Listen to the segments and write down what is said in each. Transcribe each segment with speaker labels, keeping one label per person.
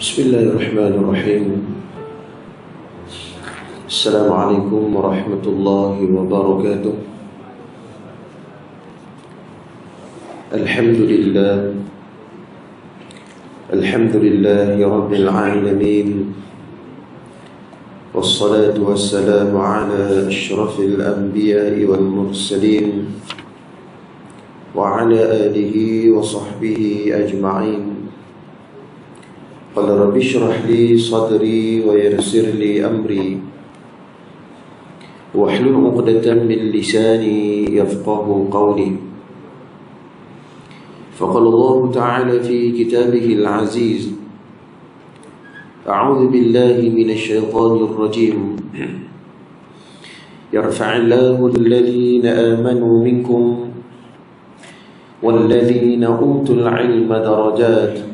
Speaker 1: Bismillahirrahmanirrahim. Assalamualaikum warahmatullahi wabarakatuh. Alhamdulillah. Alhamdulillahi rabbil alamin. Wassalatu wassalamu ala asyrafil anbiya'i wal mursalin wa ala alihi wa sahbihi ajma'in. قال رب اشرح لي صدري ويسر لي أمري واحلل عقدة من لساني يفقه قولي. فقال الله تعالى في كتابه العزيز: أعوذ بالله من الشيطان الرجيم يرفع الله الذين آمنوا منكم والذين أوتوا العلم درجات.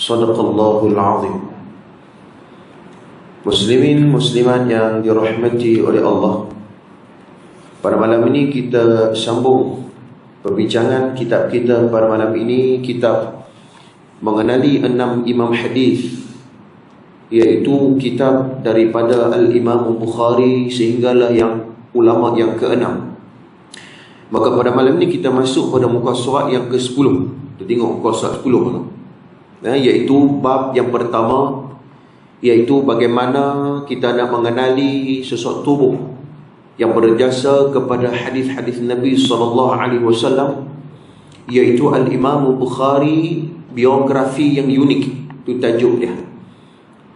Speaker 1: Sadaqallahul azim. Muslimin muslimat yang dirahmati oleh Allah, pada malam ini kita sambung perbincangan kitab kita. Pada malam ini kitab mengenali 6 imam hadis, iaitu kitab daripada Al-Imam Bukhari sehinggalah yang ulama yang ke-6. Maka pada malam ini kita masuk pada muka surat yang ke-10. Kita tengok muka surat 10 tu, iaitu bab yang pertama, iaitu bagaimana kita nak mengenali sesuatu tubuh yang berjasa kepada hadis-hadis Nabi SAW, iaitu Al-Imam Bukhari, biografi yang unik. Itu tajuk dia.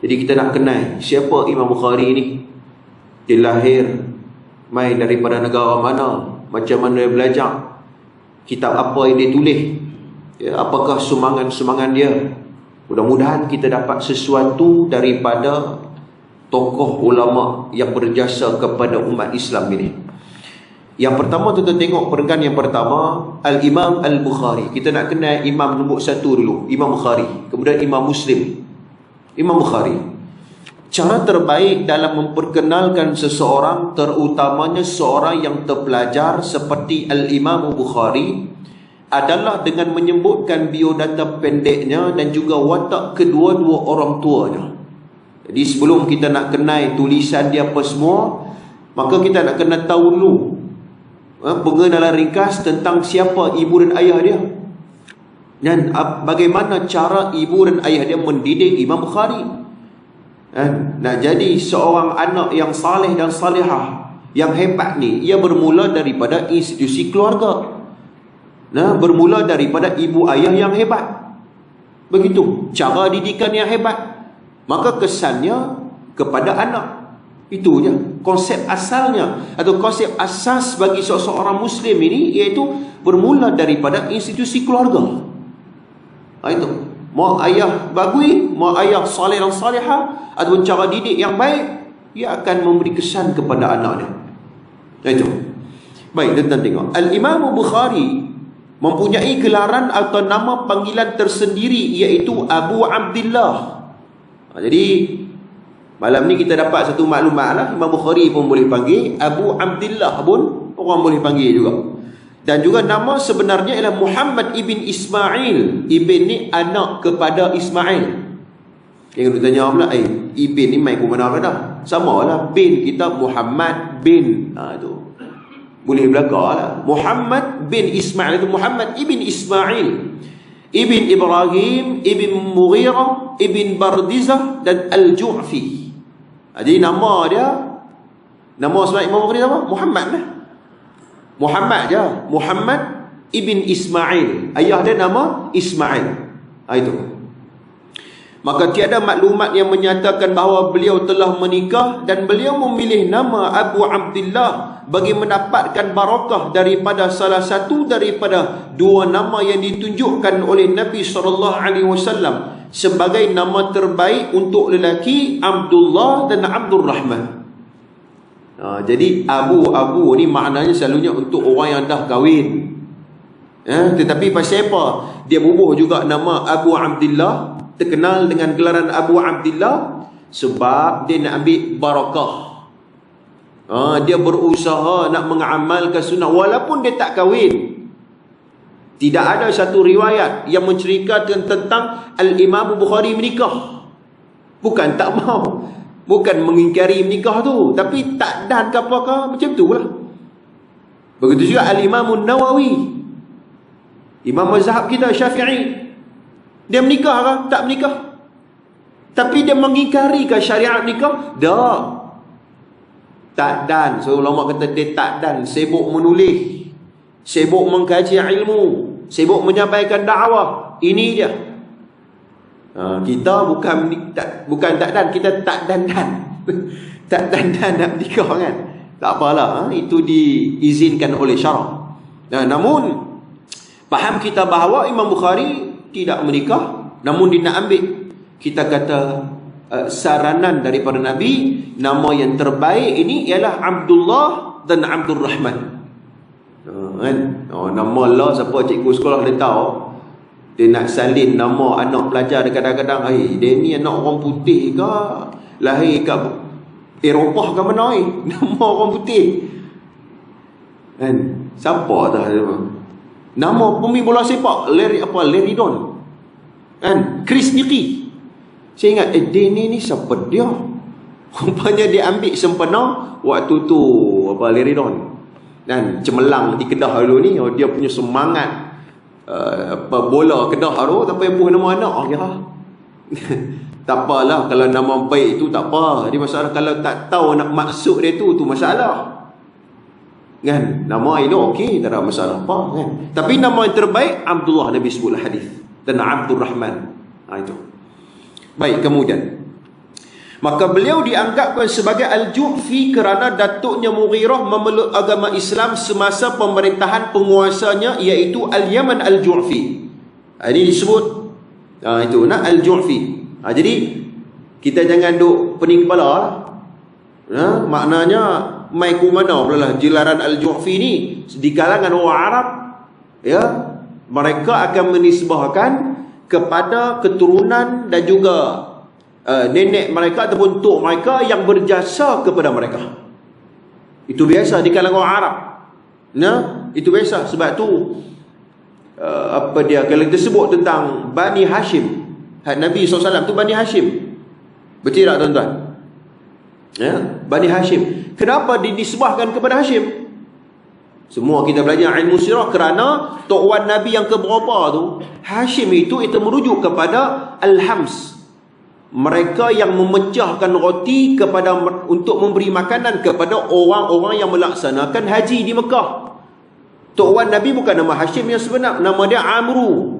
Speaker 1: Jadi kita nak kenal siapa Imam Bukhari ni. Dia lahir mai daripada negara mana, macam mana dia belajar, kitab apa yang dia tulis, apakah sumbangan-sumbangan dia. Mudah-mudahan kita dapat sesuatu daripada tokoh ulama yang berjasa kepada umat Islam ini. Yang pertama kita tengok peringkat yang pertama, Al-Imam Al-Bukhari. Kita nak kenal imam nombor 1 dulu, Imam Bukhari. Kemudian Imam Muslim. Imam Bukhari, cara terbaik dalam memperkenalkan seseorang, terutamanya seorang yang terpelajar seperti Al-Imam Bukhari, adalah dengan menyebutkan biodata pendeknya dan juga watak kedua-dua orang tuanya. Jadi sebelum kita nak kenal tulisan dia apa semua, maka kita nak kena tahu dulu pengenalan ringkas tentang siapa ibu dan ayah dia, dan bagaimana cara ibu dan ayah dia mendidik Imam Bukhari. Nak jadi seorang anak yang saleh dan salihah, yang hebat ni, ia bermula daripada institusi keluarga. Bermula daripada ibu ayah yang hebat. Begitu cara didikan yang hebat, maka kesannya kepada anak. Itu je konsep asalnya, atau konsep asas bagi seorang Muslim ini, iaitu bermula daripada institusi keluarga. Itu mau ayah bagui, mau ayah saleh dan salihah, ataupun cara didik yang baik, ia akan memberi kesan kepada anaknya. Itu. Baik, kita tengok Al-Imam Bukhari mempunyai gelaran atau nama panggilan tersendiri, iaitu Abu Abdillah. Jadi malam ni kita dapat satu maklumat lah, Imam Bukhari pun boleh panggil, Abu Abdillah pun orang boleh panggil juga. Dan juga nama sebenarnya ialah Muhammad ibn Ismail. Ibn ni anak kepada Ismail. Yang kita tanya pula, ibn ni main ke mana dah? Sama lah, bin kita Muhammad bin, itu boleh belakang lah. Muhammad bin Ismail itu Muhammad ibn Ismail ibn Ibrahim ibn Mughirah ibn Bardizah dan Al-Ju'fi. Jadi nama dia, nama asal Imam Bukhari apa? Muhammad lah. Muhammad je, Muhammad ibn Ismail. Ayah dia nama Ismail. Itu. Maka tiada maklumat yang menyatakan bahawa beliau telah menikah, dan beliau memilih nama Abu Abdillah bagi mendapatkan barakah daripada salah satu daripada dua nama yang ditunjukkan oleh Nabi SAW sebagai nama terbaik untuk lelaki, Abdullah dan Abdul Rahman. Jadi Abu ni maknanya selalunya untuk orang yang dah kahwin. Tetapi pasal apa dia bubuh juga nama Abu Abdillah, terkenal dengan gelaran Abu Abdillah? Sebab dia nak ambil barakah. Dia berusaha nak mengamalkan sunnah walaupun dia tak kahwin. Tidak ada satu riwayat yang menceritakan tentang Al-Imam Bukhari menikah. Bukan tak mau, bukan mengingkari menikah tu, tapi tak dan ke apakah, macam tu lah. Begitu juga Al-Imam Nawawi, imam mazhab kita Syafi'i. Dia menikah ke? Tak menikah. Tapi dia mengingkari ke syariat nikah? Tak. Tak dan. So ulama kata dia tak dan, sibuk menulis, sibuk mengkaji ilmu, sibuk menyampaikan dakwah. Ini dia. Kita bukan tak dan, kita tak dan. Tak dan nak nikah kan. Tak apalah, itu diizinkan oleh syarak. Namun faham kita bahawa Imam Bukhari tidak menikah, namun dia nak ambil, kita kata saranan daripada Nabi, nama yang terbaik ini ialah Abdullah dan Abdul Rahman. Kan? Nama Allah, siapa cikgu sekolah dia tahu, dia nak salin nama anak pelajar dia kadang-kadang, dia ni anak orang putih ke, lahir kat Eropah ke mana nama orang putih. Kan? Siapa dah nama pemain bola sepak, Larry Don. Kan? Chris Nicky. Saya ingat, dia ni siapa dia? Rupanya dia ambil sempena waktu tu Larry Don. Dan cemerlang di Kedah dulu ni, dia punya semangat bola Kedah tu, sampai buh nama anak ya. Tak apalah kalau nama baik itu tak apa. Dia masalah kalau tak tahu nak maksud dia tu masalah. Kan? Nama itu okey, tak ada masalah apa kan. Tapi nama yang terbaik Abdullah, Nabi sebut hadis, dan Abdul Rahman. Itu. Baik, kemudian maka beliau dianggapkan sebagai Al-Ju'fi kerana datuknya Mughirah memeluk agama Islam semasa pemerintahan penguasanya, iaitu Al-Yaman Al-Ju'fi. Ini disebut itu Al-Ju'fi. Jadi kita jangan duk pening kepala. Maknanya mai ku mana pula lah jelaran Al-Ju'fi ni di kalangan orang Arab, ya, mereka akan menisbahkan kepada keturunan dan juga nenek mereka ataupun tok mereka yang berjasa kepada mereka. Itu biasa di kalangan orang Arab. Itu biasa. Sebab tu kalau kita sebut tentang Bani Hashim, Nabi SAW tu Bani Hashim. Betul tak tuan-tuan? Ya, Bani Hashim. Kenapa dinisbahkan kepada Hashim? Semua kita belajar ilmu sirah kerana tok wan Nabi yang keberapa tu, Hashim itu merujuk kepada Al-Hams. Mereka yang memecahkan roti kepada untuk memberi makanan kepada orang-orang yang melaksanakan haji di Mekah. Tok wan Nabi bukan nama Hashim yang sebenar, nama dia Amru.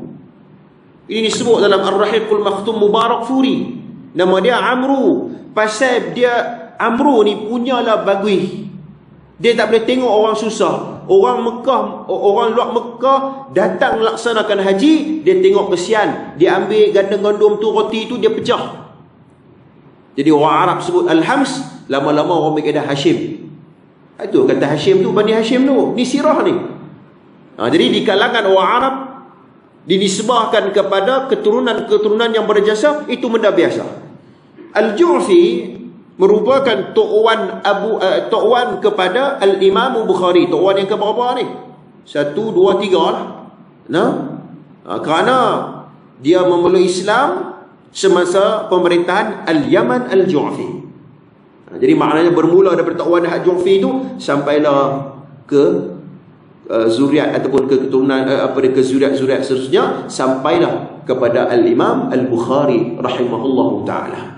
Speaker 1: Ini disebut dalam Ar-Rahiqul Makhtum Mubarak Furi. Nama dia Amru. Pasal dia Amru ni punyalah bagus. Dia tak boleh tengok orang susah. Orang Mekah, orang luar Mekah datang melaksanakan haji, dia tengok kesian, dia ambil gandum-gandum tu, roti tu, dia pecah. Jadi orang Arab sebut Al-Hams, lama-lama orang mikir dah Hashim. Itu kata Hashim tu, Bani Hashim tu. Ni sirah ni. Jadi di kalangan orang Arab dinisbahkan kepada keturunan-keturunan yang berjasa, itu benda biasa. Al-Ju'fi merupakan tok wan kepada Al-Imam Bukhari. Tok wan yang keberapa ni? 1, 2, 3 lah. Kerana dia memeluk Islam semasa pemerintahan Al-Yaman Al-Ju'fi. Jadi maknanya bermula daripada tok wan Al-Ju'fi itu sampailah ke zuriat ataupun ke keturunan ke zuriat-zuriat seterusnya, sampailah kepada Al-Imam Al-Bukhari rahimahullahu taala.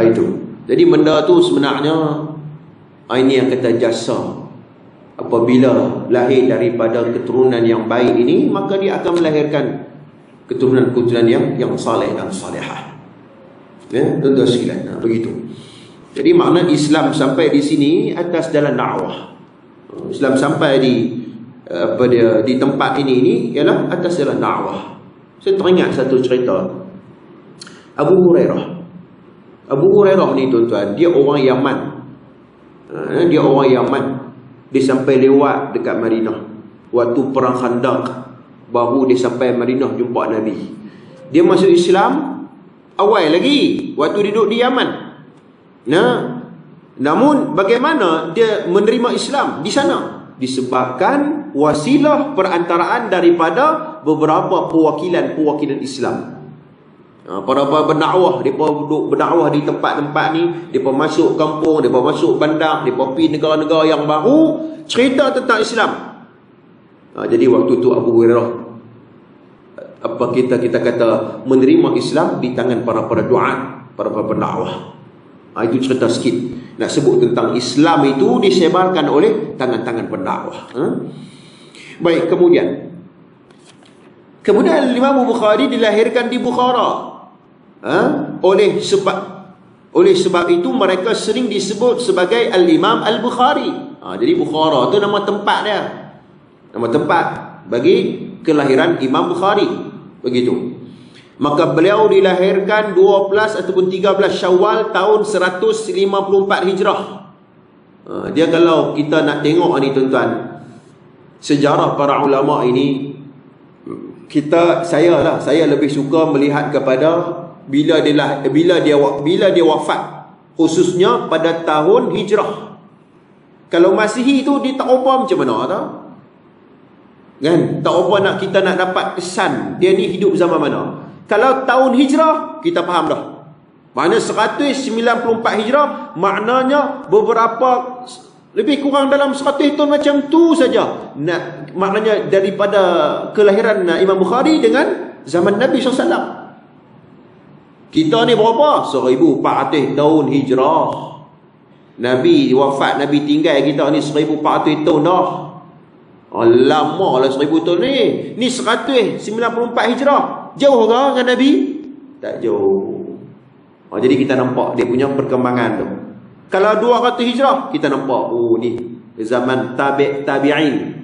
Speaker 1: Itu. Jadi benda tu sebenarnya ini yang kata jasa. Apabila lahir daripada keturunan yang baik ini, maka dia akan melahirkan keturunan-keturunan yang saleh dan salihah. Ya, tuan-tuan sekalian, begitu. Jadi makna Islam sampai di sini atas jalan dakwah. Islam sampai di tempat ini ialah atas jalan dakwah. Saya teringat satu cerita. Abu Hurairah ni tuan-tuan, dia orang Yaman. Dia orang Yaman. Dia sampai lewat dekat Madinah waktu perang Khandaq, baru dia sampai Madinah jumpa Nabi. Dia masuk Islam awal lagi waktu duduk di Yaman. Namun bagaimana dia menerima Islam di sana? Disebabkan wasilah perantaraan daripada beberapa perwakilan Islam. Para berdakwah, mereka duduk berdakwah di tempat-tempat ni, mereka masuk kampung, mereka masuk bandar, mereka pergi negara-negara yang baru, cerita tentang Islam. Jadi waktu tu Abu Hurairah, apa kita kata, menerima Islam di tangan para duat, para pendakwah. Itu cerita sikit. Nak sebut tentang Islam itu disebarkan oleh tangan-tangan pendakwah. Baik, kemudian Imam Bukhari dilahirkan di Bukhara. Oleh sebab itu mereka sering disebut sebagai Al-Imam Al-Bukhari. Jadi Bukhara tu nama tempat dia. Nama tempat bagi kelahiran Imam Bukhari. Begitu. Maka beliau dilahirkan 12 ataupun 13 Syawal tahun 154 Hijrah. Dia kalau kita nak tengok ni tuan-tuan, sejarah para ulama ini, saya lebih suka melihat kepada bila dia wafat, khususnya pada tahun Hijrah. Kalau Masihi tu dia tak apa macam mana tau? Kan? Tak apa kita nak dapat kesan dia ni hidup zaman mana. Kalau tahun Hijrah kita faham dah. Maknanya 194 Hijrah, maknanya beberapa lebih kurang dalam 100 tahun macam tu saja. Maknanya daripada kelahiran Imam Bukhari dengan zaman Nabi SAW. Kita ni berapa? 1400 tahun Hijrah. Nabi wafat, Nabi tinggal kita ni 1400 tahun dah. Lama lah 1000 tahun ni. Ni 194 Hijrah. Jauh ke dengan Nabi? Tak jauh. Jadi kita nampak dia punya perkembangan tu. Kalau 200 Hijrah, kita nampak ni zaman tabi'in.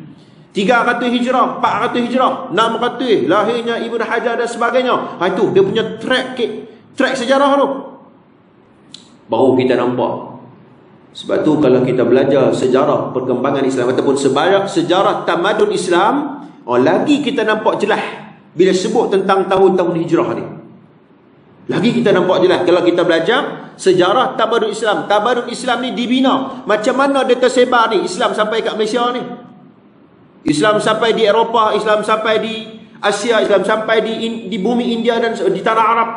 Speaker 1: 300 Hijrah, 400 Hijrah, 600 lahirnya Ibn Hajar dan sebagainya. Itu dia punya track sejarah tu. Baru kita nampak. Sebab tu kalau kita belajar sejarah perkembangan Islam ataupun sejarah tamadun Islam, lagi kita nampak jelas bila sebut tentang tahun-tahun Hijrah ni. Lagi kita nampak jelas kalau kita belajar sejarah tamadun Islam. Tamadun Islam ni dibina. Macam mana dia tersebar ni Islam sampai kat Malaysia ni. Islam sampai di Eropah, Islam sampai di Asia, Islam sampai di bumi India dan di tanah Arab.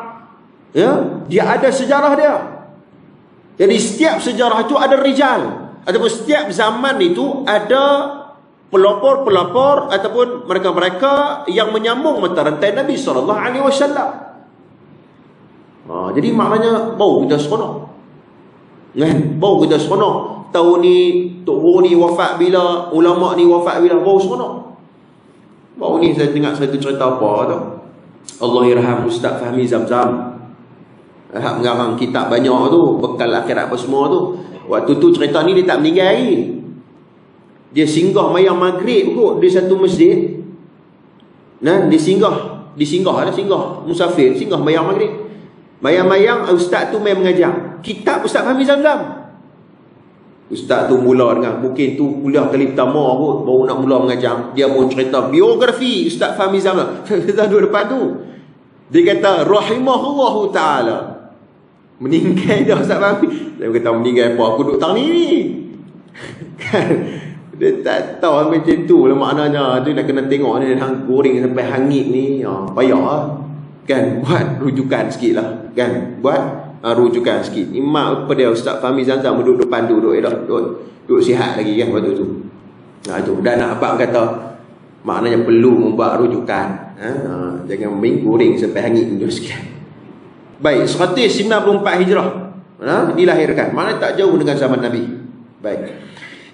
Speaker 1: Ya, dia ada sejarah dia. Jadi setiap sejarah itu ada rijal, ataupun setiap zaman itu ada pelopor-pelopor ataupun mereka-mereka yang menyambung mata rantai Nabi SAW. Jadi maknanya bau kita seronok. Kan? Bau kita seronok. Tahun ni Tok Guru ni wafat bila, ulama ni wafat bila, bau seronok. Bau ni saya dengar satu cerita apa tu. Allahyarham Ustaz Fahmi Zamzam. Mengarang kitab banyak tu, bekal akhirat apa semua tu. Waktu tu cerita ni dia tak meninggal lagi. Dia singgah mayang maghrib kot di satu masjid. Dia singgah musafir, singgah mayang maghrib. Mayang-mayang ustaz tu main mengajar kitab Ustaz Fahmi Zamzam. Ustaz tu mula dengan, mungkin tu kuliah kali pertama kot, baru nak mula mengajar. Dia pun cerita biografi Ustaz Fahmi Zamzam. Kita duduk depan tu. Dia kata rahimahullahu ta'ala. Meninggal dah Ustaz Fahmi. Dia kata meninggal apa, aku duduk tang ni. Kan? Dia tak tahu macam tu lah maknanya. Dia nak kena tengok ni goreng sampai hangit ni. Payah lah. Kan? Buat rujukan sikit lah. Kan? Buat rujukan sikit. Imak apa dia Ustaz Fahmi Zamzam duduk depan tu, duduk sihat lagi kan waktu tu. Itu. Dan nak abang kata maknanya perlu membuat rujukan. Jangan main goreng sampai hangit tu sikit. Baik, 194 Hijrah dilahirkan. Mana tak jauh dengan zaman Nabi. Baik.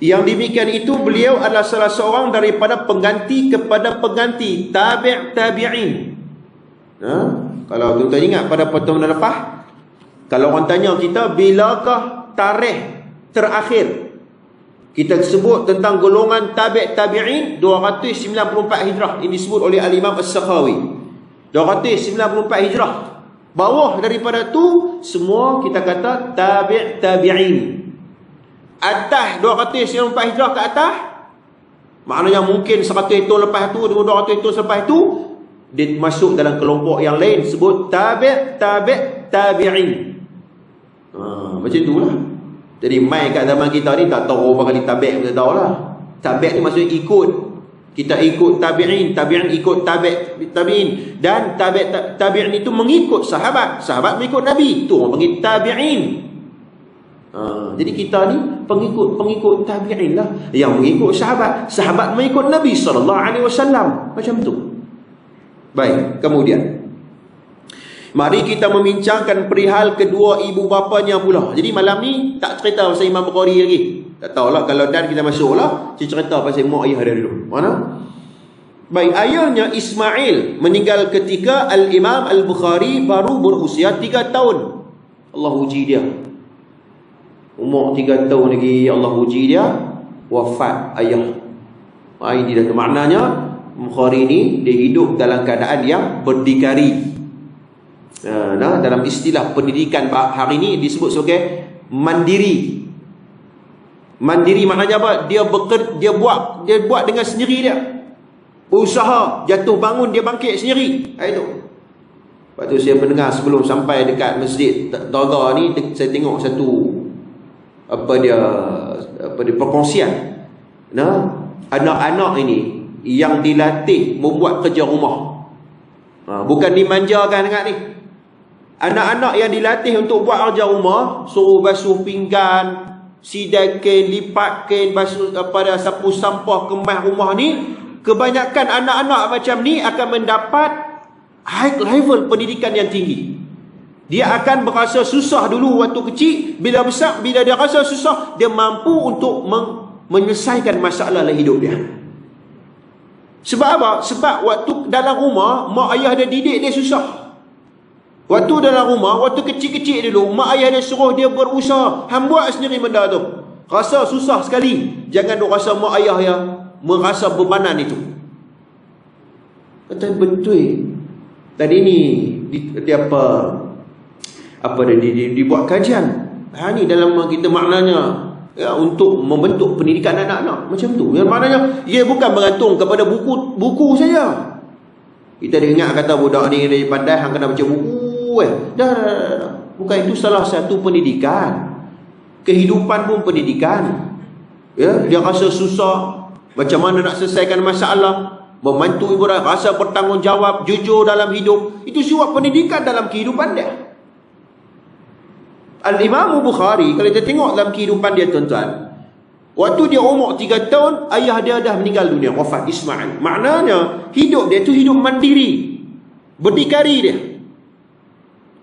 Speaker 1: Yang demikian itu beliau adalah salah seorang daripada pengganti kepada pengganti tabi'in. Kalau tuan-tuan ingat pada pertemuan lepas, kalau orang tanya kita bilakah tarikh terakhir kita sebut tentang golongan tabi'in, 294 Hijrah. Ini disebut oleh Al-Imam As-Sakhawi. 294 Hijrah. Bawah daripada tu semua kita kata tabi'in. Atas 294 Hijrah ke atas, maknanya mungkin 100 tahun lepas tu, 200 tahun lepas tu, dia masuk dalam kelompok yang lain sebut tabi'in. Macam itulah. Jadi mai kat zaman kita ni tak tahu berapa kali tabi' kita tahu lah. Tabi' ni maksudnya ikut. Kita ikut tabi'in, tabi'in ikut tabi'in, dan tabi'in itu mengikut sahabat, sahabat mengikut Nabi. Itu orang panggil tabi'in. Jadi kita ni pengikut tabi'in lah, yang mengikut sahabat, sahabat mengikut Nabi SAW. Macam tu. Baik, kemudian mari kita membincangkan perihal kedua ibu bapanya pula. Jadi malam ni tak cerita pasal Imam Bukhari lagi. Tak tahulah, kalau dan kita masuk lah, cerita pasal mak ayah dia dulu. Mana? Baik, ayahnya Ismail meninggal ketika Al-Imam Al-Bukhari baru berusia 3 tahun. Allah uji dia. Umur 3 tahun lagi Allah uji dia, wafat ayah. Ini dah maknanya Bukhari ni dia hidup dalam keadaan yang berdikari. Dalam istilah pendidikan hari ini disebut sebagai mandiri. Mandiri maknanya apa? Dia buat dengan sendiri dia. Usaha, jatuh bangun dia bangkit sendiri. Itu. Lepas tu saya mendengar sebelum sampai dekat Masjid Daga ni, saya tengok satu perkongsian. Anak-anak ini yang dilatih membuat kerja rumah. Bukan dimanjakan dekat ni. Anak-anak yang dilatih untuk buat kerja rumah, suruh basuh pinggan, sidai kain, lipat kain, basuh sapu sampah, kemas rumah ni, kebanyakan anak-anak macam ni akan mendapat high level pendidikan yang tinggi. Dia akan berasa susah dulu waktu kecil, bila besar, bila dia rasa susah, dia mampu untuk menyelesaikan masalah dalam hidup dia. Sebab apa? Sebab waktu dalam rumah, mak ayah dia didik dia susah. Waktu dalam rumah, waktu kecil-kecil dulu, mak ayah dia suruh dia berusaha, hang buat sendiri benda tu. Rasa susah sekali. Jangan duk rasa mak ayah yang merasa bebanan itu. Kata betul. Tadi ni dia dibuat kajian. Ni dalam kita maknanya untuk membentuk pendidikan anak-anak macam tu. Yang maknanya ia bukan bergantung kepada buku saja. Kita dengar kata budak ni dia pandai, hang kena baca buku. Dah. Bukan itu salah satu pendidikan. Kehidupan pun pendidikan. Ya, dia rasa susah, macam mana nak selesaikan masalah, membantu ibu dia, rasa bertanggungjawab, jujur dalam hidup. Itu juga pendidikan dalam kehidupan dia. Al-Imam Bukhari, kalau kita tengok dalam kehidupan dia tuan-tuan, waktu dia umur 3 tahun, ayah dia dah meninggal dunia, wafat Ismail. Maknanya hidup dia tu hidup mandiri, berdikari dia.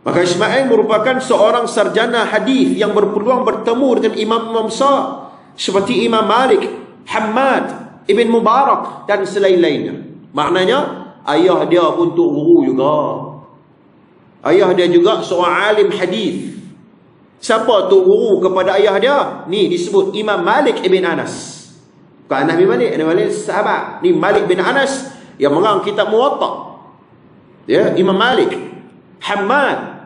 Speaker 1: Maka Ismail merupakan seorang sarjana hadis yang berpeluang bertemu dengan imam-imam besar seperti Imam Malik, Hamad, Ibn Mubarak dan selain-lainnya. Maknanya ayah dia pun tok guru juga. Ayah dia juga seorang alim hadis. Siapa tok guru kepada ayah dia? Ni disebut Imam Malik Ibn Anas. Bukan Anas bin Malik, Anas bin Malik sahabat. Ni Malik bin Anas yang mengarang kitab Muwatta. Ya, Imam Malik, Hamad,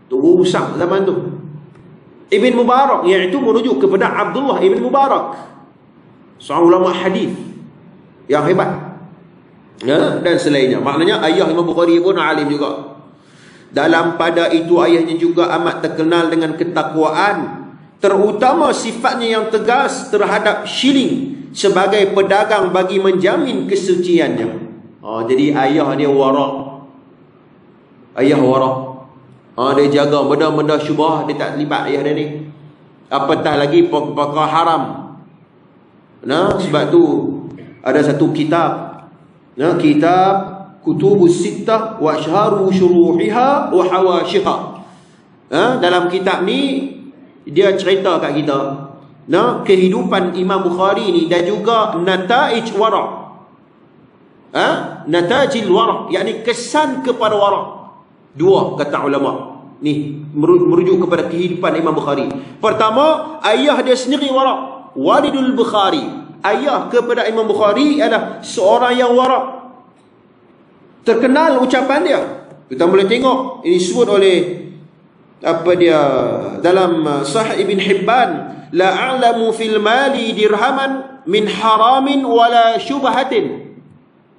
Speaker 1: tok guru besar zaman tu. Ibn Mubarak, iaitu merujuk kepada Abdullah Ibn Mubarak, seorang ulama hadis yang hebat, ya, dan selainnya. Maknanya ayah Imam Bukhari pun alim juga. Dalam pada itu ayahnya juga amat terkenal dengan ketakwaan, terutama sifatnya yang tegas terhadap syiling sebagai pedagang bagi menjamin kesuciannya. Jadi ayah dia warak. Ayah warak. Dia jaga benda-benda syubhah, dia tak terlibat ayah dia ni. Apatah lagi perkara haram. Sebab tu ada satu kitab, kitab Kutubus Sittah wa Ashharu Syuruhiha wa Hawashiha. Dalam kitab ni dia cerita kat kita kehidupan Imam Bukhari ni dan juga nataij wara'. Natajil wara', yakni kesan kepada wara'. Dua kata ulama. Ni merujuk kepada kehidupan Imam Bukhari. Pertama, ayah dia sendiri wara', walidul Bukhari. Ayah kepada Imam Bukhari adalah seorang yang wara'. Terkenal ucapan dia. Kita boleh tengok ini disebut oleh dalam Sahih Ibn Hibban, la a'lamu fil mali dirhaman min haramin wala syubhatin.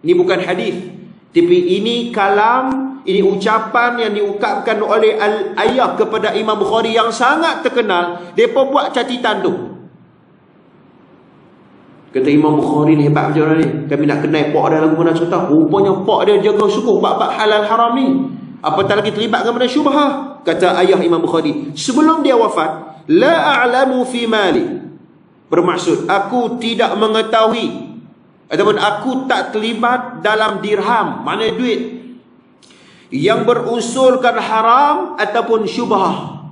Speaker 1: Ini bukan hadis, tapi ini kalam, ini ucapan yang diungkapkan oleh ayah kepada Imam Bukhari yang sangat terkenal. Depa buat catatan tu. Kata Imam Bukhari ni hebat macam mana ni? Kami nak kenal pak dia lagu mana cerita. Rupanya pak dia jaga syukur bab-bab halal haram ni. Apatah lagi terlibat dengan benda syubhah. Kata ayah Imam Bukhari, sebelum dia wafat, la a'lamu fi mali. Bermaksud, aku tidak mengetahui ataupun aku tak terlibat dalam dirham, mana duit yang berunsurkan haram ataupun syubhah.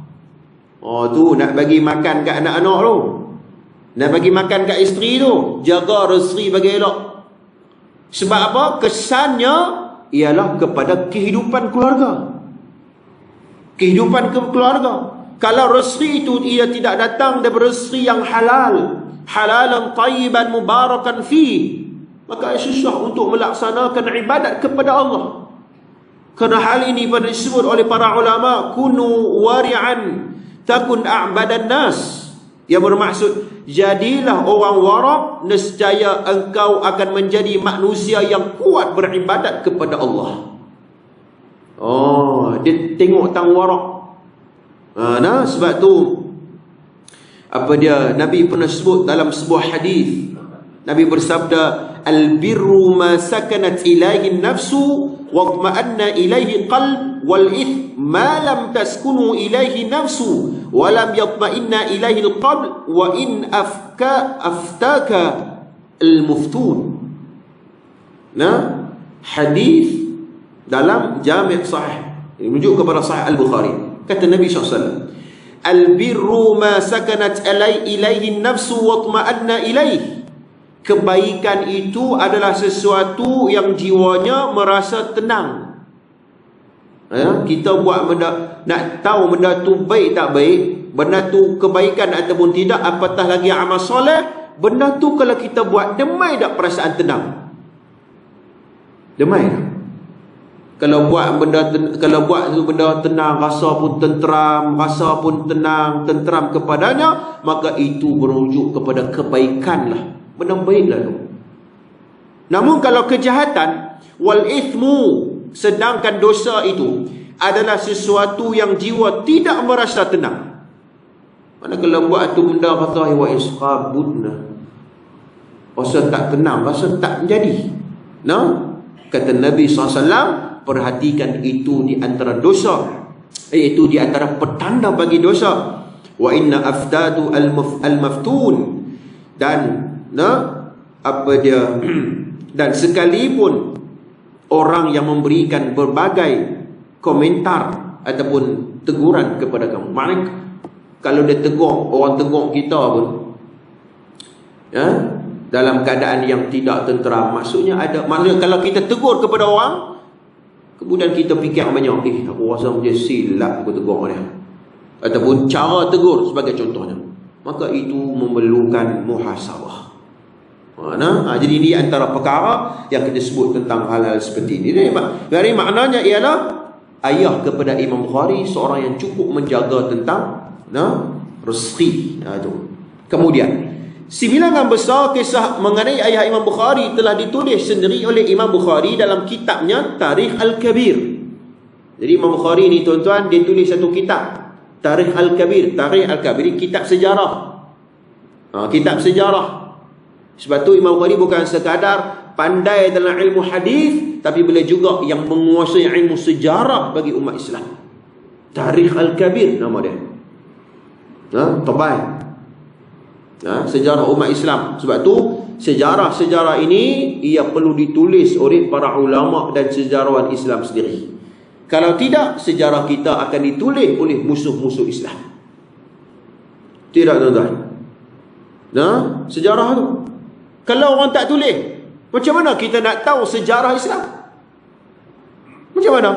Speaker 1: Oh tu nak bagi makan kat anak-anak tu, nak bagi makan kat isteri tu, jaga rezeki bagi elok. Sebab apa? Kesannya ialah kepada kehidupan keluarga. Kehidupan keluarga. Kalau rezeki itu ia tidak datang daripada rezeki yang halal, halalan tayyiban mubarakan fi, maka susah untuk melaksanakan ibadat kepada Allah. Kerana hal ini pada disebut oleh para ulama, kunu wari'an takun a'badan nas, yang bermaksud jadilah orang warab, nescaya engkau akan menjadi manusia yang kuat beribadat kepada Allah. Oh, dia tengok tang warab. Nah, sebab tu apa dia Nabi pernah sebut dalam sebuah hadis. Nabi bersabda, al-birru ma sakanat ilaihi nafsu wa tma'anna ilaihi qalb, wal ith ma lam taskunu ilaihi nafsu wa lam yatma'inna ilaihi al-qalb, wa in aftaka al-muftun. Nah, hadis dalam Jami' Sahih merujuk kepada Sahih Al-Bukhari. Kata Nabi SAW, al-birru ma sakanat ilaihi nafsu wa tma'anna ilaih. Kebaikan itu adalah sesuatu yang jiwanya merasa tenang. Kita buat benda, nak tahu benda tu baik tak baik, benda tu kebaikan ataupun tidak, apatah lagi amal soleh, benda tu kalau kita buat, demai tak perasaan tenang? Demai tak? Kalau buat benda tenang, rasa pun tenteram, rasa pun tenang, tenteram kepadanya, maka itu merujuk kepada kebaikan lah. Benda baiklah tu. Namun kalau kejahatan, wal ithmu, sedangkan dosa itu adalah sesuatu yang jiwa tidak merasa tenang. Mana kalau buat tu benda kata wa isqabudna, rasa tak tenang, rasa tak menjadi. Nah, kata Nabi SAW, perhatikan itu di antara dosa, itu di antara petanda bagi dosa. Wa inna aftadu al-maftun, dan apa dia dan sekalipun orang yang memberikan berbagai komentar ataupun teguran kepada kamu, maknanya kalau dia tegur, orang tegur kita pun dalam keadaan yang tidak tenteram, maksudnya kalau kita tegur kepada orang, kemudian kita fikir banyak, aku rasa macam silap aku tegur dia, ataupun cara tegur sebagai contohnya, maka itu memerlukan muhasabah. Jadi ini antara perkara yang kita sebut tentang hal-hal seperti ini. Jadi maknanya ialah ayah kepada Imam Bukhari seorang yang cukup menjaga tentang rezeki. Kemudian Sibilangan besar kisah mengenai ayah Imam Bukhari telah ditulis sendiri oleh Imam Bukhari dalam kitabnya Tarikh Al-Kabir. Jadi Imam Bukhari ni tuan-tuan, dia tulis satu kitab, Tarikh Al-Kabir. Tarikh Al-Kabir, kitab sejarah. Kitab sejarah. Sebab tu Imam Bukhari bukan sekadar pandai dalam ilmu hadis, tapi boleh juga yang menguasai ilmu sejarah bagi umat Islam. Tarikh Al-Kabir nama dia. Terbaik. Sejarah umat Islam. Sebab tu sejarah-sejarah ini ia perlu ditulis oleh para ulama dan sejarawan Islam sendiri. Kalau tidak, sejarah kita akan ditulis oleh musuh-musuh Islam. Tidak, tuan-tuan. Sejarah tu, kalau orang tak tulis, macam mana kita nak tahu sejarah Islam? Macam mana?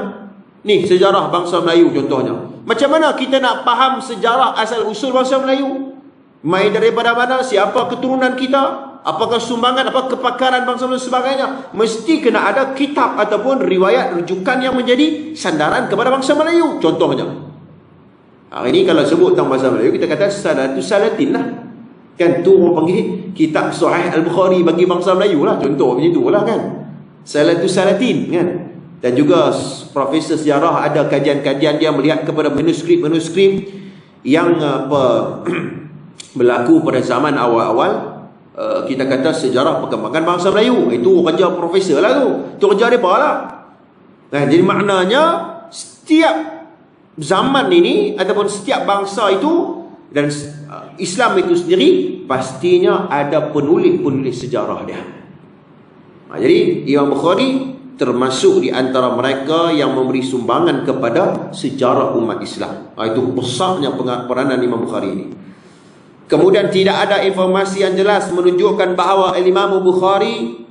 Speaker 1: Ni sejarah bangsa Melayu contohnya. Macam mana kita nak faham sejarah asal usul bangsa Melayu? Mai daripada mana, siapa keturunan kita, apakah sumbangan, apa kepakaran bangsa dan sebagainya. Mesti kena ada kitab ataupun riwayat rujukan yang menjadi sandaran kepada bangsa Melayu. Contohnya, hari ini kalau sebut tentang bangsa Melayu, kita kata Salatus Salatin lah. Kan tu orang panggil kitab Sahih Al-Bukhari bagi bangsa Melayu lah. Contoh macam tu lah kan, Salatus Salatin kan. Dan juga profesor sejarah ada kajian-kajian dia melihat kepada manuskrip-manuskrip yang berlaku pada zaman awal-awal kita kata sejarah perkembangan bangsa Melayu. Itu kerja profesor lah tu. Itu kerja mereka lah. Nah, jadi maknanya setiap zaman ini ataupun setiap bangsa itu dan Islam itu sendiri pastinya ada penulis-penulis sejarah dia. Jadi Imam Bukhari termasuk di antara mereka yang memberi sumbangan kepada sejarah umat Islam. Itu besarnya peranan Imam Bukhari ini. Kemudian tidak ada informasi yang jelas menunjukkan bahawa Imam Bukhari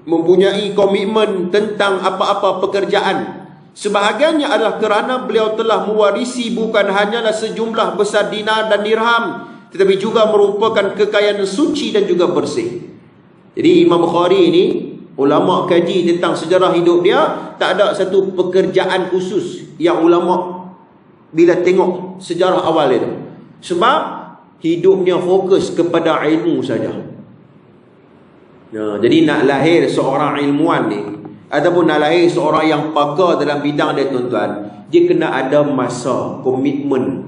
Speaker 1: mempunyai komitmen tentang apa-apa pekerjaan. Sebahagiannya adalah kerana beliau telah mewarisi bukan hanyalah sejumlah besar dinar dan dirham, tetapi juga merupakan kekayaan suci dan juga bersih. Jadi Imam Bukhari ini, ulama kaji tentang sejarah hidup dia, tak ada satu pekerjaan khusus yang ulama bila tengok sejarah awal itu. Sebab hidupnya fokus kepada ilmu saja. Jadi nak lahir seorang ilmuwan ni, ataupun nak lahir seorang yang pakar dalam bidang dia, tuan-tuan, dia kena ada masa, komitmen,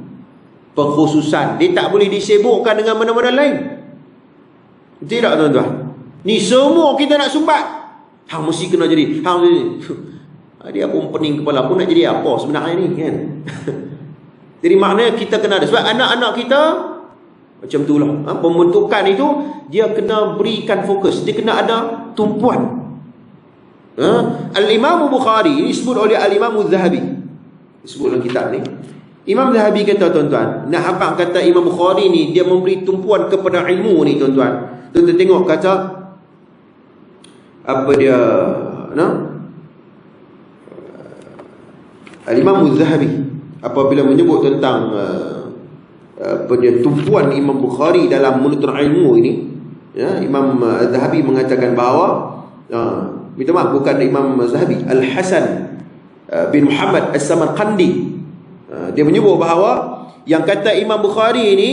Speaker 1: pengkhususan. Dia tak boleh disibukkan dengan mana-mana lain. Tidak, tuan-tuan. Ni semua kita nak sumbat. Hang mesti kena jadi. Hang ni. Dia pun pening kepala, pun nak jadi apa sebenarnya ni, kan? Jadi maknanya kita kena ada. Sebab anak-anak kita macam tu lah. Pembentukan itu dia kena berikan fokus. Dia kena ada tumpuan. Al-Imam Bukhari ini disebut oleh Al-Imam Zahabi. Disebut dalam kitab ni. Imam Zahabi kata, tuan-tuan, nak abang kata Imam Bukhari ni dia memberi tumpuan kepada ilmu ni, tuan-tuan. Tuan-tuan tengok kata apa dia, Al-Imam Zahabi apabila menyebut tentang tumpuan Imam Bukhari dalam menuntut ilmu ini, Imam Zahabi mengatakan bahawa minta maaf, bukan Imam Zahabi, Al-Hasan bin Muhammad As-Samarqandi, dia menyebut bahawa yang kata Imam Bukhari ini,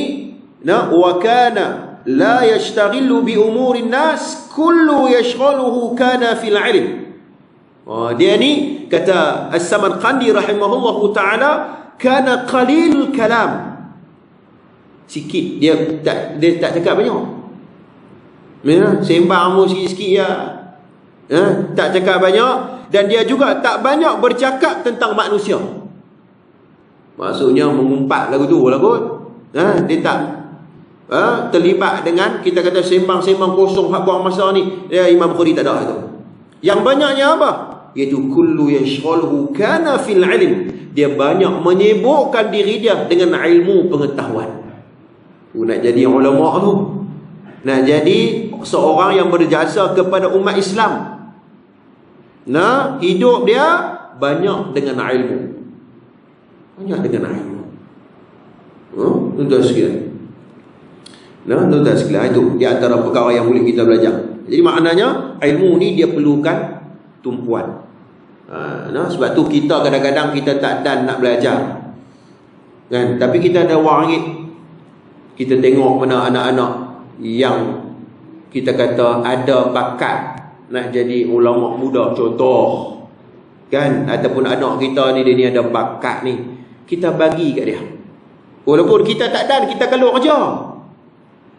Speaker 1: wa kana la yashtaghillu bi umurin nas kullu yashghaluhu kana fil ilm. Dia ni kata As-Samarqandi rahimahullahu taala, kana qalil kalam, sikit dia tak cakap banyak, sembang mu sikit-sikit ya. Tak cakap banyak, dan dia juga tak banyak bercakap tentang manusia. Maksudnya mengumpat lagu tu lah kot. Dia tak terlibat dengan kita kata sembang-sembang kosong hak buang masa ni. Imam Bukhari tak ada itu. Yang banyaknya apa? Iaitu kullu yashghaluhu kana fil ilm. Dia banyak menyibukkan diri dia dengan ilmu pengetahuan. Nak jadi ulama tu, nak jadi seorang yang berjasa kepada umat Islam. Hidup dia banyak dengan ilmu. Banyak dengan ilmu. Tuan-tuan sekalian. Tuan-tuan sekalian, itu di antara perkara yang boleh kita belajar. Jadi maknanya ilmu ni dia perlukan tumpuan. Sebab tu kita kadang-kadang kita tak dan nak belajar, kan? Tapi kita ada wang ringgit, kita tengok mana anak-anak yang kita kata ada bakat nak jadi ulama muda, contoh, kan? Ataupun anak kita ni, dia ni ada bakat ni, kita bagi kat dia. Walaupun kita tak dan, kita kalau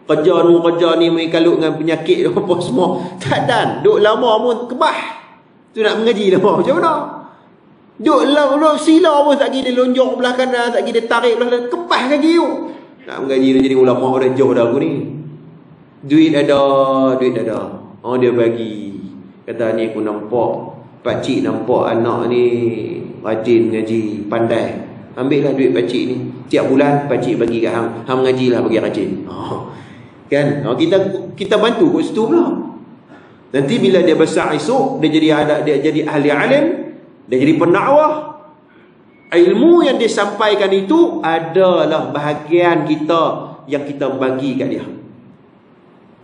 Speaker 1: kerja ni mengalut dengan penyakit apa semua, tak dan, duk lama pun kebah. Tu nak mengaji lama macam mana? Duk sila pun tak kira dia lonjok belah kanan, tak kira dia tarik belah kanan, kebah kaki you. Nak mengaji dia jadi ulama dah jauh dah aku ni. Duit ada. Dia bagi. Kata ni aku nampak, pakcik nampak anak ni rajin ngaji, pandai. Ambillah duit pakcik ni. Tiap bulan pakcik bagi kat hang. Hang mengajilah bagi rajin. Kan? Kita bantu kat situ pula. Nanti bila dia besar esok, dia jadi ahli alim, dia jadi pendakwah. Ilmu yang dia sampaikan itu adalah bahagian kita yang kita bagi kat dia.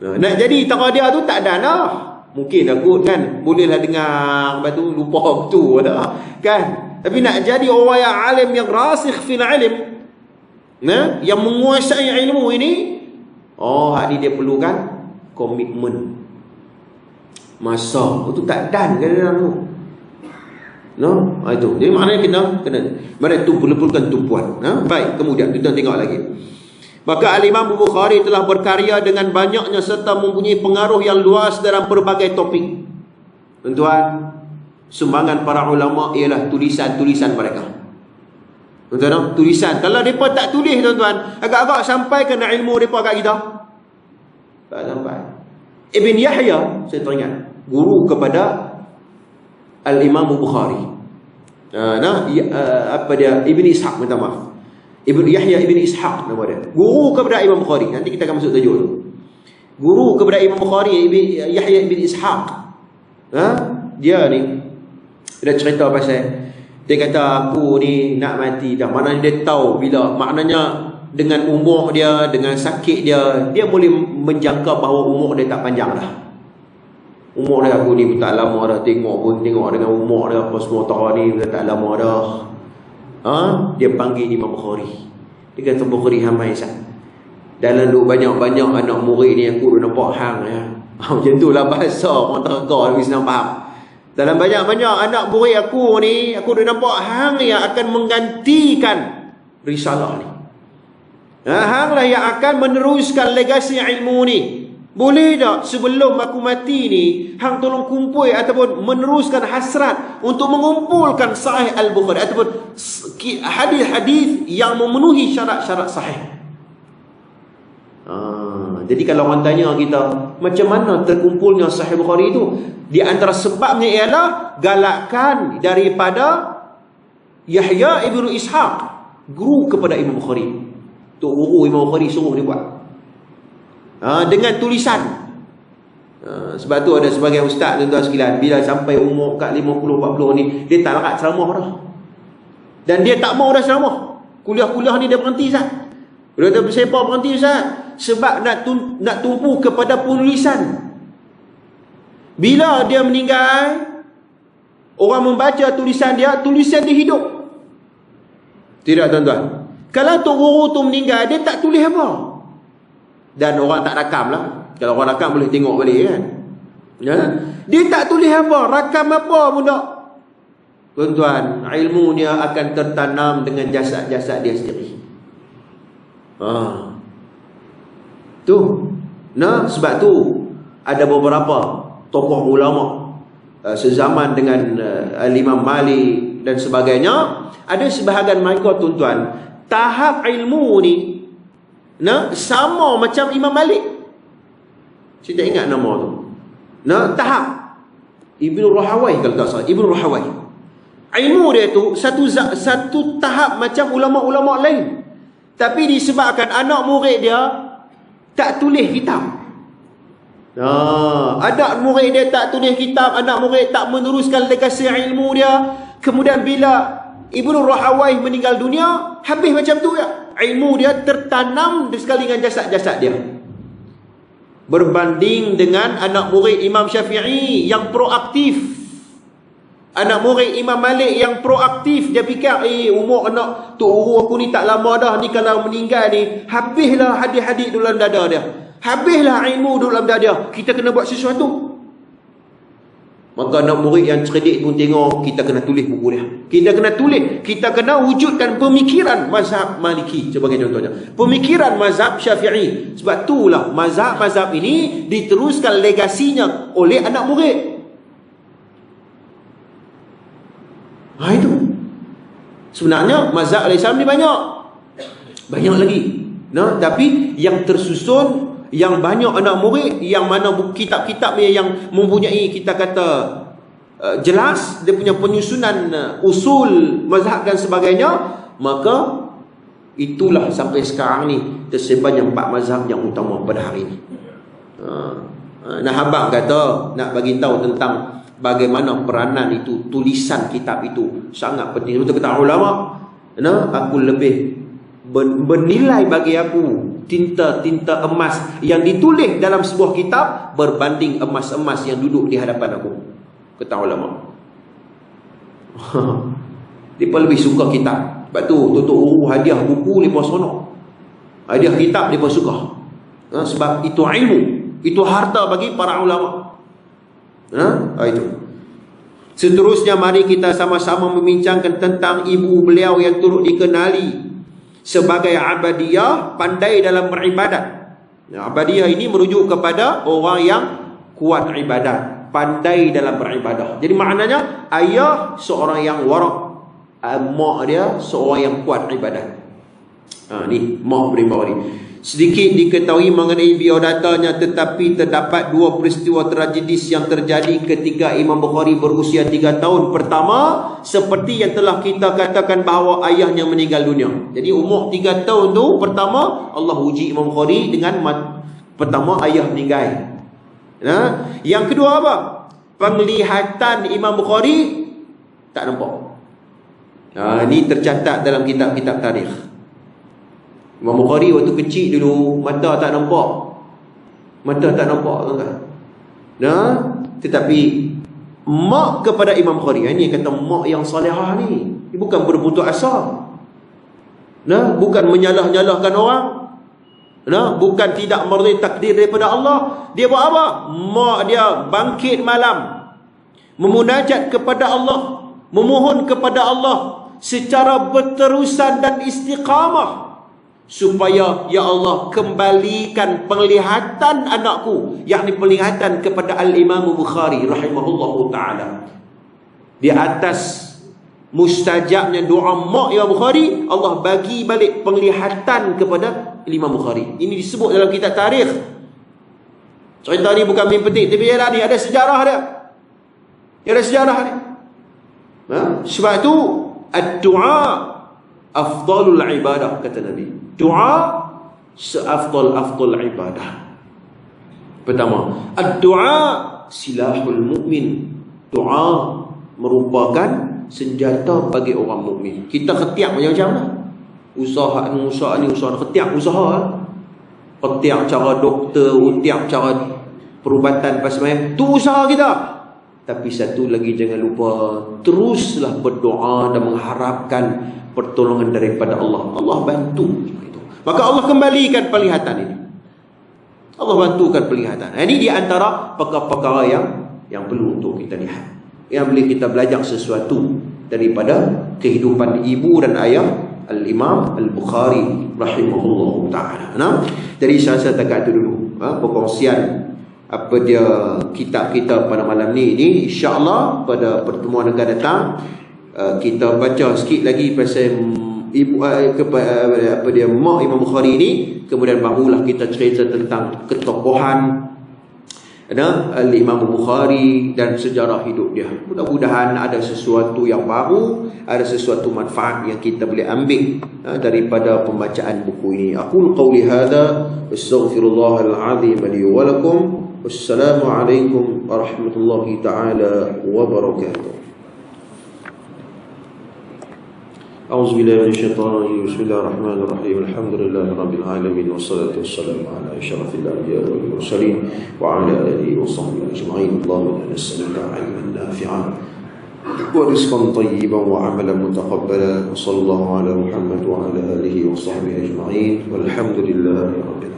Speaker 1: Nak jadi tengah dia tu tak ada lah. Mungkin aku kan bolehlah dengar, lepas tu lupa betul lah, kan? Tapi nak jadi orang yang alim, yang rasikh fil ilm, yang menguasai ilmu ini, hak ni dia perlukan komitmen, masa. Itu tak dan kadang-kadang tu. Itu. Jadi maknanya kena mana tu perlukan tumpuan. Baik, kemudian kita tengok lagi. Maka Al-Imam Bukhari telah berkarya dengan banyaknya serta mempunyai pengaruh yang luas dalam berbagai topik. Tuan-tuan, sumbangan para ulama ialah tulisan-tulisan mereka. Tuan-tuan, tulisan. Kalau mereka tak tulis, tuan-tuan, agak-agak sampai kena ilmu mereka kat kita. Tak sampai. Ibn Yahya, saya teringat, guru kepada Al-Imam Bukhari. Ibn Ishaq, minta maaf. Ibn Yahya Ibn Ishaq nama dia. Guru kepada Imam Bukhari. Nanti kita akan masuk tajuk tu. Guru kepada Imam Bukhari, Yahya Ibn Ishaq. Dia ni, dia cerita pasal, dia kata aku ni nak mati dah. Maknanya dia tahu bila, maknanya dengan umur dia, dengan sakit dia, dia boleh menjangka bahawa umur dia tak panjang dah. Umur dia, aku ni pun tak lama dah. Tengok dengan umur dia apa semua tahun ni dah tak lama dah. Dia panggil Imam Bukhari. Dia kata, Bukhari hamai sah. Dalam duk banyak-banyak anak murid ni aku dah nampak hang ya. Macam tu lah bahasa orang terga lebih senang faham. Dalam banyak-banyak anak murid aku ni, aku dah nampak hang yang akan menggantikan risalah ni. Hang lah yang akan meneruskan legasi ilmu ni. Boleh tak sebelum aku mati ni, hang tolong kumpul ataupun meneruskan hasrat untuk mengumpulkan Sahih Al-Bukhari ataupun hadis-hadis yang memenuhi syarat-syarat sahih. Jadi kalau orang tanya kita, macam mana terkumpulnya Sahih Bukhari itu? Di antara sebabnya ialah galakan daripada Yahya Ibn Ishaq, guru kepada Imam Bukhari. Tok guru Imam Bukhari suruh dia buat. Dengan tulisan. Sebab tu ada sebagai ustaz tuan-tuan sekalian, bila sampai umur kat 50-40 ni, dia tak larat ceramah dah. Dan dia tak mau dah ceramah. Kuliah-kuliah ni dia berhenti Ustaz. Dia kata, siapa berhenti Ustaz? Sebab nak tumpu kepada penulisan. Bila dia meninggal, orang membaca tulisan dia hidup. Tidak tuan-tuan. Kalau tok guru tu meninggal, dia tak tulis apa. Dan orang tak rakam lah. Kalau orang rakam boleh tengok balik kan. Dia tak tulis apa, rakam apa pun tak. Tuan-tuan, ilmu dia akan tertanam dengan jasad-jasad dia sendiri. Tu. Sebab tu ada beberapa tokoh ulama sezaman dengan Imam Malik dan sebagainya, ada sebahagian mereka tuan-tuan, tahap ilmu ni sama macam Imam Malik. Saya tak ingat nama tu. Tahap Ibnu Rahawai kalau tak salah, Ibnu Rahawai. Ilmu dia tu satu tahap macam ulama-ulama lain. Tapi disebabkan anak murid dia tak tulis kitab. Anak murid dia tak tulis kitab, anak murid tak meneruskan legasi ilmu dia. Kemudian bila Ibnu Rahawai meninggal dunia, habis macam tu ya. Ilmu dia tertanam sekali dengan jasad-jasad dia. Berbanding dengan anak murid Imam Syafi'i yang proaktif. Anak murid Imam Malik yang proaktif. Dia fikir, umur anak tok guru aku ni tak lama dah. Ni kalau meninggal ni, habislah hadis-hadis dalam dada dia. Habislah ilmu dalam dada dia. Kita kena buat sesuatu. Maka anak murid yang cerdik pun tengok, kita kena tulis buku dia. Kita kena tulis. Kita kena wujudkan pemikiran mazhab Maliki sebagai contohnya. Pemikiran mazhab Syafi'i. Sebab itulah mazhab-mazhab ini diteruskan legasinya oleh anak murid. Itu. Sebenarnya mazhab al-Islam ni banyak lagi. Tapi yang tersusun, yang banyak anak murid, yang mana kitab-kitab yang mempunyai, kita kata jelas dia punya penyusunan usul mazhab dan sebagainya, maka itulah sampai sekarang ni tersebarnya 4 mazhab yang utama pada hari ini. Nah, abang kata nak bagi tahu tentang bagaimana peranan itu, tulisan kitab itu sangat penting. Betul kata ulama, aku lebih bernilai bagi aku tinta-tinta emas yang ditulis dalam sebuah kitab berbanding emas-emas yang duduk di hadapan aku, kata ulama. Dia lebih suka kitab. Sebab tu tutup guru hadiah buku dia pun seronok, hadiah kitab dia pun suka. Sebab itu ilmu, itu harta bagi para ulama. Itu. Seterusnya mari kita sama-sama membincangkan tentang ibu beliau yang turut dikenali
Speaker 2: sebagai abadiyah, pandai dalam beribadat. Abadiyah ini merujuk kepada orang yang kuat ibadat, pandai dalam beribadah. Jadi maknanya ayah seorang yang warak, mak dia seorang yang kuat ibadat. Ni mak beribadah ni. Sedikit diketahui mengenai biodatanya, tetapi terdapat dua peristiwa tragedis yang terjadi ketika Imam Bukhari berusia 3 tahun. Pertama, seperti yang telah kita katakan bahawa ayahnya meninggal dunia. Jadi umur 3 tahun tu, pertama Allah uji Imam Bukhari dengan pertama ayah meninggal. Yang kedua apa? Penglihatan Imam Bukhari tak nampak. Ini tercatat dalam kitab-kitab tarikh. Imam Bukhari waktu kecil dulu mata tak nampak. Mata tak nampak, tuan-tuan. Tetapi mak kepada Imam Bukhari, ini kata mak yang salihah ni. Dia bukan berputus asa. Bukan menyalah-nyalahkan orang. Bukan tidak merdi takdir daripada Allah. Dia buat apa? Mak dia bangkit malam, memunajat kepada Allah, memohon kepada Allah secara berterusan dan istiqamah, supaya ya Allah kembalikan penglihatan anakku, yakni penglihatan kepada Al-Imam Bukhari rahimahullahu ta'ala. Di atas mustajabnya doa mak Imam Bukhari, Allah bagi balik penglihatan kepada Imam Bukhari. Ini disebut dalam kitab tarikh. Cerita ni bukan main petik, tapi ialah ni ada sejarah dia. Ada sejarah dia. Sebab tu ad-du'a afdalul ibadah, kata Nabi. Doa seafdal-afdal ibadah. Pertama, ad-du'a silahul mu'min. Doa merupakan senjata bagi orang mukmin. Kita khetiak macam-macam lah. Usaha ni khetiak usaha. Khetiak cara doktor, khetiak cara perubatan pasal tu usaha kita. Tapi satu lagi jangan lupa, teruslah berdoa dan mengharapkan pertolongan daripada Allah. Allah bantu. Maka Allah kembalikan penglihatan ini. Allah bantukan penglihatan. Ini di antara perkara-perkara yang perlu untuk kita lihat. Yang boleh kita belajar sesuatu daripada kehidupan ibu dan ayah Al-Imam Al-Bukhari rahimahullah ta'ala. Jadi saya setakat itu dulu perkongsian apa dia kitab kita pada malam ni. InsyaAllah pada pertemuan akan datang kita baca sikit lagi pasal ibu apa dia mak Imam Bukhari ni. Kemudian barulah kita cerita tentang ketokohan Al-Imam Bukhari dan sejarah hidup dia. Mudah-mudahan ada sesuatu yang baru, ada sesuatu manfaat yang kita boleh ambil daripada pembacaan buku ini. Aqul qawli hadza astaghfirullahal azim li wa lakum. Wassalamualaikum warahmatullahi taala wabarakatuh. أعوذ بالله من الشيطان الرجيم بسم الله الرحمن الرحيم الحمد لله رب العالمين والصلاة والسلام على أشرف الأنبياء والمرسلين وعلى آله وصحبه أجمعين اللهم إنا نسألك علما نافعا ورزقا طيبا وعملا متقبلا وصلى الله على محمد وعلى آله وصحبه أجمعين والحمد لله رب العالمين.